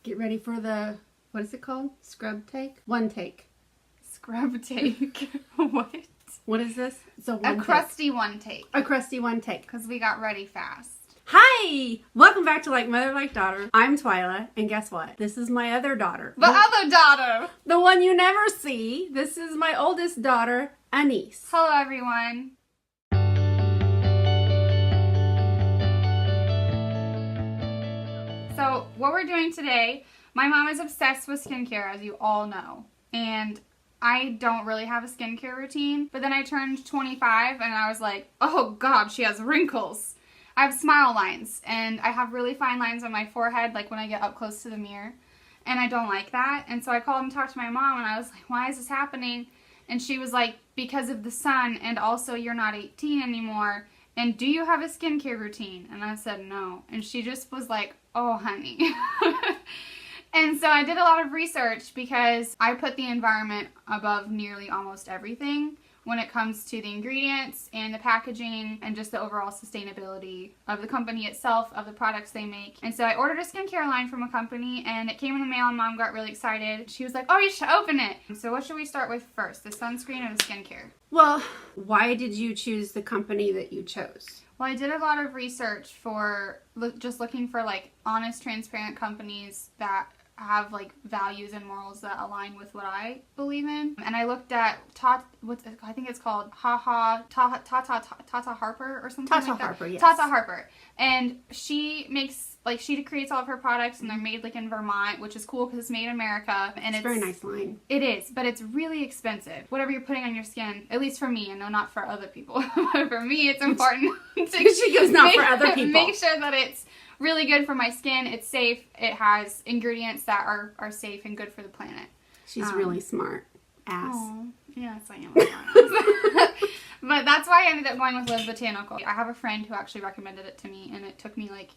Get ready for the, what is it called? Scrub take? One take. Scrub take. What? What is this? It's a crusty one take. A crusty one take. Because we got ready fast. Hi! Welcome back to Like.Mother.Like.Daughter. I'm Twyla, and guess what? This is my other daughter. The other daughter! The one you never see. This is my oldest daughter, Anise. Hello, everyone. So, what we're doing today, my mom is obsessed with skincare, as you all know. And I don't really have a skincare routine. But then I turned 25, and I was like, oh god, she has wrinkles. I have smile lines, and I have really fine lines on my forehead, like when I get up close to the mirror. And I don't like that. And so I called and talked to my mom, and I was like, why is this happening? And she was like, because of the sun, and also you're not 18 anymore. And do you have a skincare routine? And I said, no. And she just was like, oh, honey. And so I did a lot of research because I put the environment above nearly almost everything when it comes to the ingredients and the packaging and just the overall sustainability of the company itself, of the products they make. And so I ordered a skincare line from a company, and it came in the mail, and Mom got really excited. She was like, oh, you should open it. So what should we start with first, the sunscreen or the skincare? Well, why did you choose the company that you chose? Well, I did a lot of research for just looking for like honest, transparent companies that have like values and morals that align with what I believe in. And I looked at I think it's called Tata Harper or something like that. Tata Harper, yes. Tata Harper. And she makes, like, she creates all of her products, and they're made like in Vermont, which is cool because it's made in America. And it's a very nice line. It is, but it's really expensive. Whatever you're putting on your skin, at least for me, I know not for other people, but for me it's important to she goes not for other people. Make sure that it's really good for my skin, it's safe, it has ingredients that are safe and good for the planet. She's really smart. Ass. Aww. Yes, I am a smart ass. But that's why I ended up going with Botanical. I have a friend who actually recommended it to me, and it took me like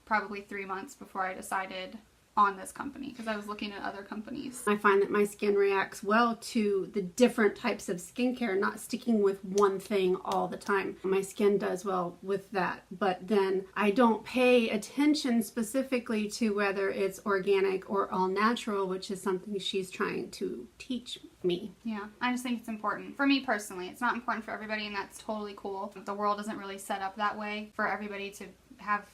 probably 3 months before I decided on this company because I was looking at other companies. I find that my skin reacts well to the different types of skincare, not sticking with one thing all the time. My skin does well with that, but then I don't pay attention specifically to whether it's organic or all natural, which is something she's trying to teach me. Yeah, I just think it's important. For me personally, it's not important for everybody, and that's totally cool. The world isn't really set up that way for everybody to have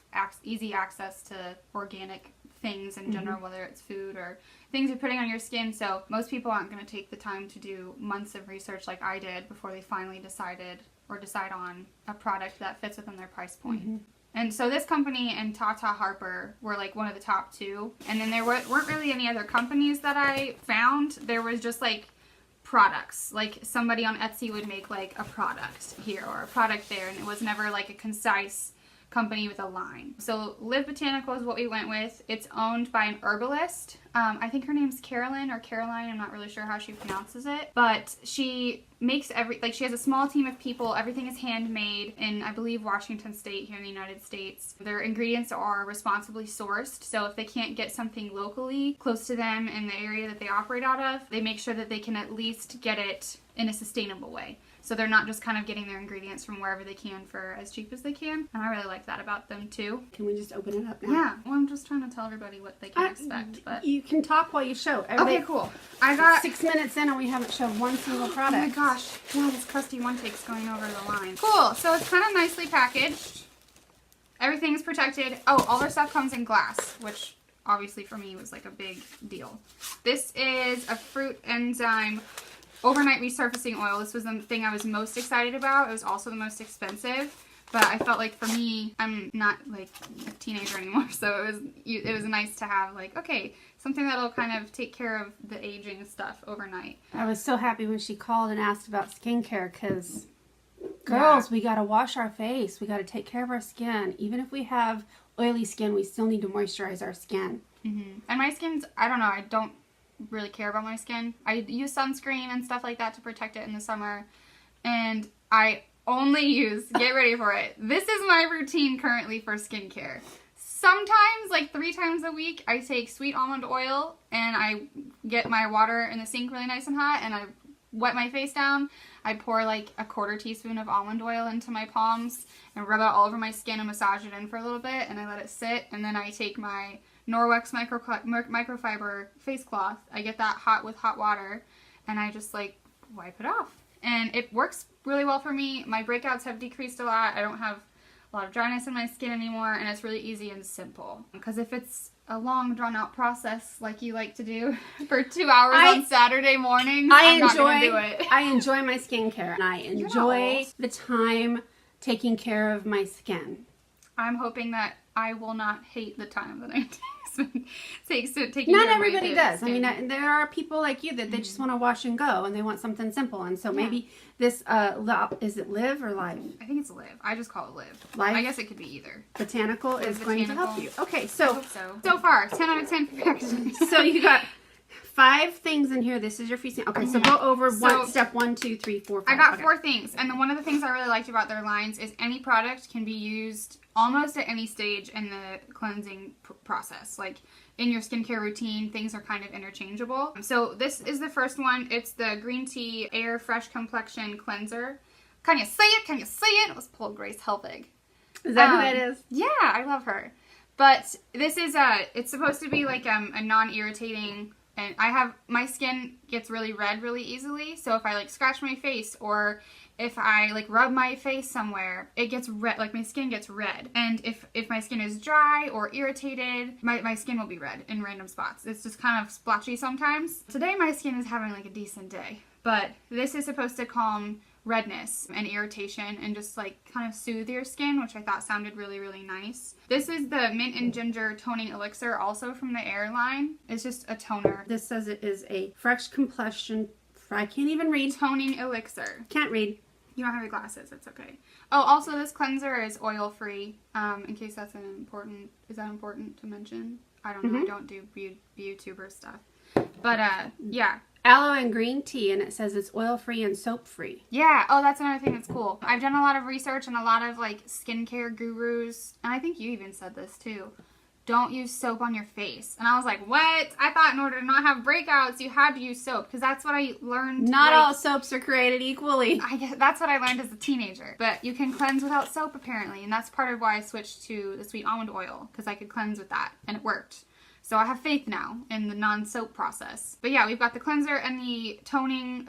easy access to organic things in general, whether it's food or things you're putting on your skin. So most people aren't going to take the time to do months of research like I did before they finally decide on a product that fits within their price point. And so this company and Tata Harper were like one of the top two. And then there weren't really any other companies that I found. There was just like products. Like somebody on Etsy would make like a product here or a product there, and it was never like a concise company with a line. So Live Botanical is what we went with. It's owned by an herbalist. I think her name's Carolyn or Caroline. I'm not really sure how she pronounces it. But she makes she has a small team of people. Everything is handmade in, I believe, Washington State here in the United States. Their ingredients are responsibly sourced. So if they can't get something locally close to them in the area that they operate out of, they make sure that they can at least get it in a sustainable way. So they're not just kind of getting their ingredients from wherever they can for as cheap as they can. And I really like that about them too. Can we just open it up now? Yeah. Well, I'm just trying to tell everybody what they can expect. But you can talk while you show. Okay, cool. I got 6 minutes in and we haven't shown one single product. Oh my gosh. Yeah, this crusty one take's going over the line. Cool. So it's kind of nicely packaged. Everything's protected. Oh, all their stuff comes in glass, which obviously for me was like a big deal. This is a fruit enzyme overnight resurfacing oil. This was the thing I was most excited about. It was also the most expensive, but I felt like for me, I'm not like a teenager anymore, so it was nice to have like, okay, something that'll kind of take care of the aging stuff overnight. I was so happy when she called and asked about skincare because girls, we gotta wash our face. We gotta take care of our skin. Even if we have oily skin, we still need to moisturize our skin. And my skin's, I don't know, I don't really care about my skin. I use sunscreen and stuff like that to protect it in the summer, and I only use, get ready for it, this is my routine currently for skincare. Sometimes, like 3 times a week, I take sweet almond oil and I get my water in the sink really nice and hot, and I wet my face down. I pour like a 1/4 teaspoon of almond oil into my palms and rub it all over my skin and massage it in for a little bit, and I let it sit, and then I take my Norwex microfiber face cloth. I get that hot with hot water, and I just like wipe it off. And it works really well for me. My breakouts have decreased a lot. I don't have a lot of dryness in my skin anymore, and it's really easy and simple. Because if it's a long, drawn-out process like you like to do for 2 hours on Saturday mornings, I'm not going to do it. I enjoy my skincare, and I enjoy the time taking care of my skin. I'm hoping that I will not hate the time that I takes to taking Not care of everybody my does. skin. I mean, there are people like you that they just want to wash and go, and they want something simple. And so maybe this, is it Live or Live? I think it's Live. I just call it Live. Live? I guess it could be either. Botanical is going to help you. Okay, so so far, 10 out of 10 for packaging. So you got 5 things in here. This is your free sample. Okay, so go over step 1, 2, 3, 4, 5. I got 4 things, and one of the things I really liked about their lines is any product can be used almost at any stage in the cleansing process. Like in your skincare routine, things are kind of interchangeable. So this is the first one. It's the Green Tea Air Fresh Complexion Cleanser. Can you see it? Can you see it? It was pulled Grace Helvig. Is that who that is? Yeah, I love her. But this is it's supposed to be like a non-irritating. And my skin gets really red really easily. So if I like scratch my face or if I like rub my face somewhere, it gets red, like my skin gets red. And if my skin is dry or irritated, my skin will be red in random spots. It's just kind of splotchy sometimes. Today my skin is having like a decent day. But this is supposed to calm redness and irritation and just like kind of soothe your skin, which I thought sounded really, really nice. This is the Mint and Ginger Toning Elixir, also from the Air line. It's just a toner. This says it is a fresh complexion. I can't even read. Toning Elixir. Can't read. You don't have your glasses, it's okay. Oh, also this cleanser is oil-free, in case that's is that important to mention? I don't know, I don't do YouTuber stuff. But, yeah. Aloe and green tea, and it says it's oil-free and soap-free. Yeah, oh, that's another thing that's cool. I've done a lot of research and a lot of, like, skincare gurus, and I think you even said this, too. Don't use soap on your face. And I was like, what? I thought in order to not have breakouts, you had to use soap, because that's what I learned. Not all soaps are created equally. I guess that's what I learned as a teenager. But you can cleanse without soap, apparently, and that's part of why I switched to the sweet almond oil, because I could cleanse with that, and it worked. So I have faith now in the non-soap process. But yeah, we've got the cleanser and the toning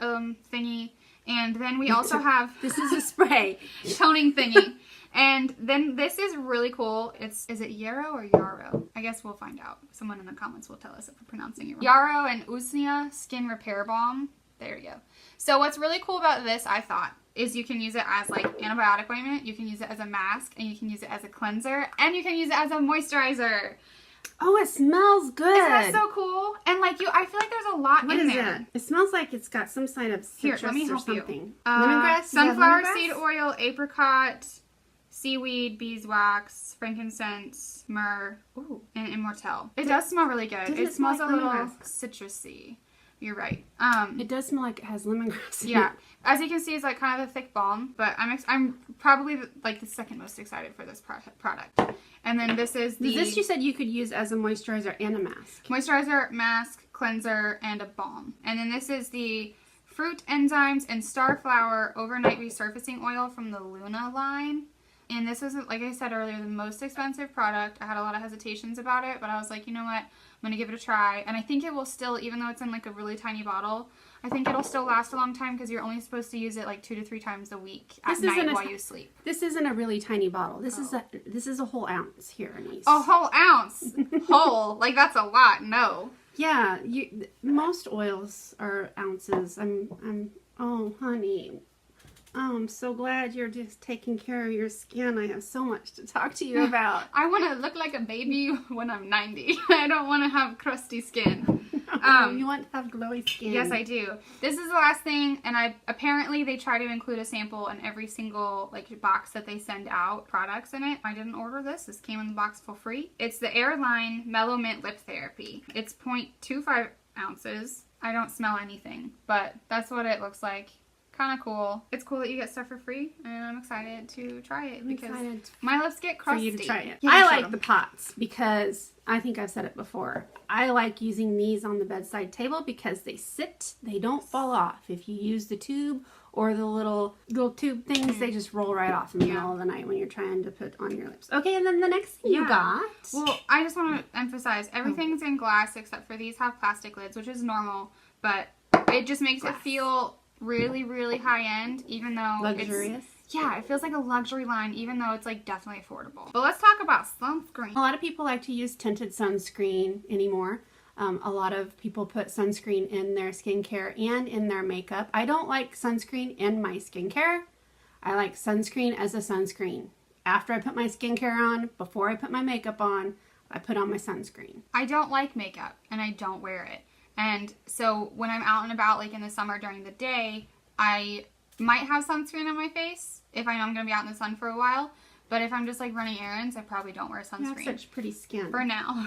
thingy. And then we also have... This is a spray. Toning thingy. And then this is really cool. Is it Yarrow or Yarrow? I guess we'll find out. Someone in the comments will tell us if we're pronouncing it wrong. Yarrow and Usnea Skin Repair Balm. There you go. So what's really cool about this, I thought, is you can use it as like antibiotic ointment. You can use it as a mask. And you can use it as a cleanser. And you can use it as a moisturizer. Oh, it smells good. Isn't that so cool? And like I feel like there's a lot in there. It smells like it's got some kind of citrus let me help or something. You. Lemongrass? Sunflower lemongrass? seed oil, apricot, seaweed, beeswax, frankincense, myrrh, and immortelle. It does smell really good. It smells like a little citrusy. You're right. It does smell like it has lemongrass in Yeah. it. As you can see, it's like kind of a thick balm, but I'm probably like the second most excited for this product. And then this is the... This you said you could use as a moisturizer and a mask. Moisturizer, mask, cleanser, and a balm. And then this is the Fruit Enzymes and Starflower Overnight Resurfacing Oil from the Luna line. And this is, like I said earlier, the most expensive product. I had a lot of hesitations about it, but I was like, you know what? I'm going to give it a try. And I think it will still, even though it's in like a really tiny bottle, I think it'll still last a long time because you're only supposed to use it like 2 to 3 times a week at night while you sleep. This isn't a really tiny bottle. This is a whole ounce here, Anise. A whole ounce? Whole? Like that's a lot. No. Yeah, most oils are ounces. Oh, honey. Oh, I'm so glad you're just taking care of your skin. I have so much to talk to you about. I want to look like a baby when I'm 90. I don't want to have crusty skin. You want to have glowy skin. Yes, I do. This is the last thing, and apparently they try to include a sample in every single like box that they send out products in it. I didn't order this. This came in the box for free. It's the Airline Mellow Mint Lip Therapy. It's 0.25 ounces. I don't smell anything, but that's what it looks like. kind of cool. It's cool that you get stuff for free, and I'm excited to try it because excited my lips get crusty. for you to try it. Yeah, I show like them. the pots because I think I've said it before. I like using these on the bedside table because they sit, they don't fall off. If you use the tube or the little tube things, they just roll right off in the middle of the night when you're trying to put on your lips. Okay, and then the next thing you got. Well, I just want to emphasize everything's in glass except for these have plastic lids, which is normal, but it just makes it feel really, really high end, even though Luxurious. Yeah, it feels like a luxury line, even though it's like definitely affordable. But let's talk about sunscreen. A lot of people like to use tinted sunscreen anymore. A lot of people put sunscreen in their skincare and in their makeup. I don't like sunscreen in my skincare. I like sunscreen as a sunscreen. After I put my skincare on, before I put my makeup on, I put on my sunscreen. I don't like makeup, and I don't wear it. And so when I'm out and about, like in the summer during the day, I might have sunscreen on my face if I know I'm going to be out in the sun for a while. But if I'm just like running errands, I probably don't wear sunscreen. You have such pretty skin. For now.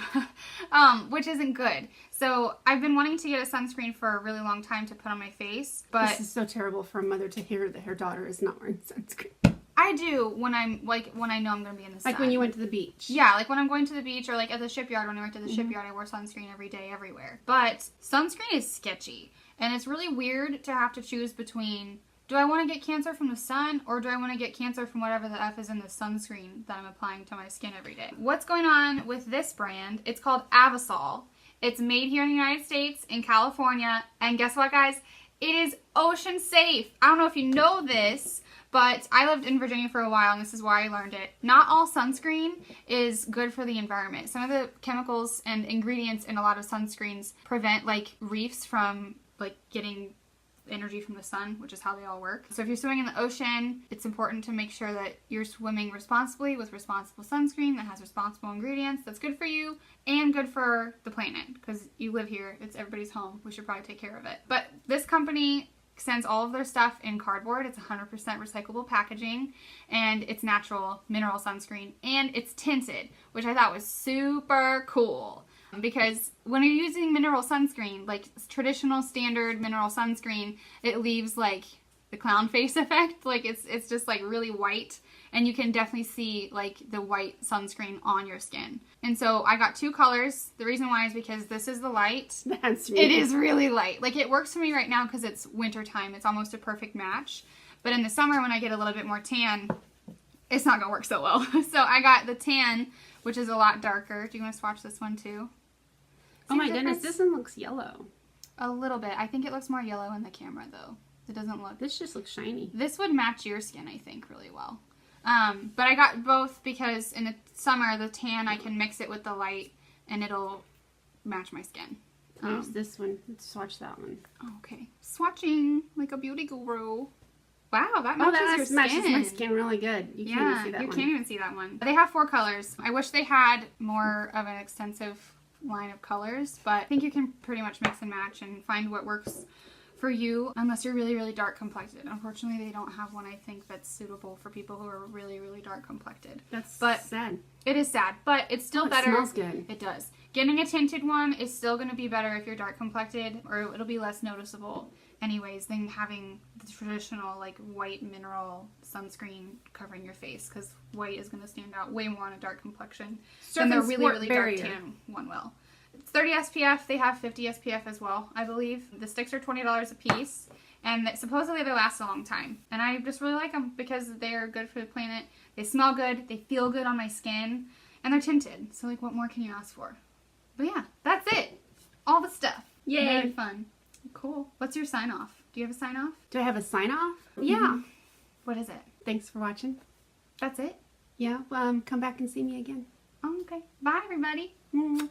Which isn't good. So I've been wanting to get a sunscreen for a really long time to put on my face. But this is so terrible for a mother to hear that her daughter is not wearing sunscreen. I do when I know I'm going to be in the sun. Like when you went to the beach. Yeah, like when I'm going to the beach or like at the shipyard. When I went to the shipyard, I wore sunscreen every day, everywhere. But sunscreen is sketchy. And it's really weird to have to choose between, do I want to get cancer from the sun or do I want to get cancer from whatever the F is in the sunscreen that I'm applying to my skin every day? What's going on with this brand? It's called Avasol. It's made here in the United States, in California. And guess what, guys? It is ocean safe. I don't know if you know this, but I lived in Virginia for a while, and this is why I learned it. Not all sunscreen is good for the environment. Some of the chemicals and ingredients in a lot of sunscreens prevent, like, reefs from, like, getting energy from the sun, which is how they all work. So if you're swimming in the ocean, it's important to make sure that you're swimming responsibly with responsible sunscreen that has responsible ingredients that's good for you and good for the planet, because you live here. It's everybody's home. We should probably take care of it. But this company sends all of their stuff in cardboard. It's 100% recyclable packaging, and it's natural mineral sunscreen, and it's tinted, which I thought was super cool. Because when you're using mineral sunscreen, like traditional standard mineral sunscreen, it leaves like the clown face effect. Like it's just like really white, and you can definitely see like the white sunscreen on your skin. And so I got two colors. The reason why is because this is the light. That's me. It is really light. Like it works for me right now because it's winter time. It's almost a perfect match. But in the summer when I get a little bit more tan, it's not gonna work so well. So I got the tan, which is a lot darker. Do you want to swatch this one too? Oh my goodness, this one looks yellow. A little bit. I think it looks more yellow in the camera though. It doesn't look. This just looks shiny. This would match your skin, I think, really well. But I got both because in the summer, the tan, I can mix it with the light and it'll match my skin. There's this one. Let's swatch that one. Okay. Swatching like a beauty guru. Wow, that matches your skin. Matches my skin really good. You can't even see that one. You can't even see that one. They have 4 colors. I wish they had more of an extensive line of colors, but I think you can pretty much mix and match and find what works for you, unless you're really, really dark complected. Unfortunately, they don't have one, I think, that's suitable for people who are really, really dark complected. That's sad. It is sad, but it's still better. It smells good. It does. Getting a tinted one is still going to be better if you're dark complected, or it'll be less noticeable anyways than having the traditional like white mineral sunscreen covering your face, because white is going to stand out way more on a dark complexion than the really, really dark tan one will. It's 30 SPF. They have 50 SPF as well, I believe. The sticks are $20 a piece, and supposedly they last a long time. And I just really like them because they're good for the planet. They smell good. They feel good on my skin, and they're tinted. So like, what more can you ask for? But yeah, that's it. All the stuff. Yay. Very fun. Cool. What's your sign off? Do you have a sign off? Do I have a sign off? Yeah. What is it? Thanks for watching. That's it? Yeah. Come back and see me again. Oh, okay. Bye, everybody. Mm.